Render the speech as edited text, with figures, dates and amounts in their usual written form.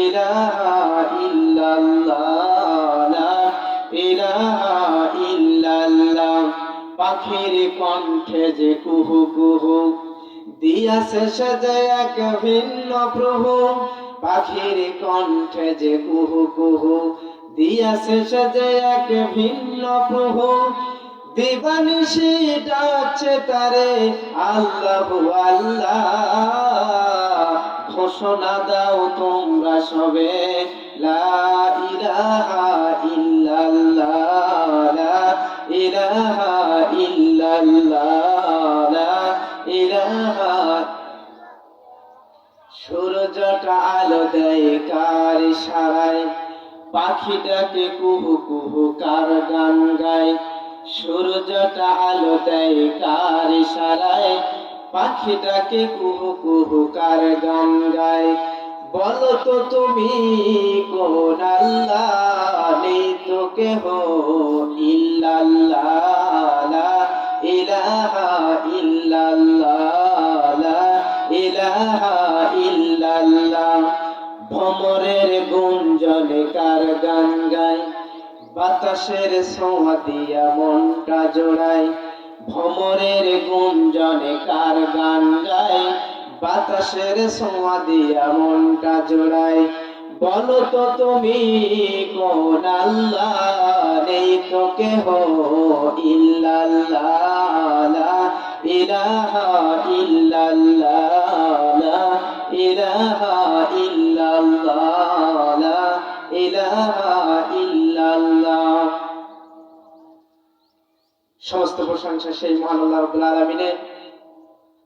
ইলাহা ইল্লাল্লাহ, লা ইলাহা ইল্লাল্লাহ। পাখির কণ্ঠে যে কুহু কুহু দিয়াছে সে যে এক ভিন্ন প্রভু। পাখির কণ্ঠে যে কুহু কুহু দিয়াছে সে যে এক ভিন্ন প্রভু। দিবানিশি ডাকছে তারে আল্লাহু আল্লাহ। ঘোষণা দাও তোমরা সবে লা ইলাহা ইল্লাল্লাহ, লা ইলাহা ইল্লাল্লাহ, লা ইলাহা। সূর্যটা আলো দেয় কার ইশারায়, পাখিটাকে কুহু কুহু কার গান গায়। সূর্যটা আলো দেয় কার ইশারায়, পাখিটাকে কুহু কুহু কার গান গায়। বলো তো তুমি কোন আল্লাহ, নেই তো কেহ ইল্লাল্লাহ, লা ইলাহা ইল্লাল্লাহ, লা ইলাহা ইল্লাল্লাহ। ভ্রমরের গুঞ্জনে কার গান গায়, বাতাসের ছোঁয়া দিয়া মনটা জোড়ায়। ভ্রমরের গুঞ্জনে কার গান গায়, বাতাসের ছোঁয়া দিয়া মনটা জোড়ায়। বলো তো তুমি কোন আল্লাহ, নেই তো কেহ ইল্লাল্লাহ, লা ইলাহা ইল্লাল্লাহ, লা ইলাহা ইল্লাল্লাহ, লা ইলাহা ইল্লাল্লাহ। সমস্ত প্রশংসা সেই মহান আল্লাহ রাব্বুল আলামিনের।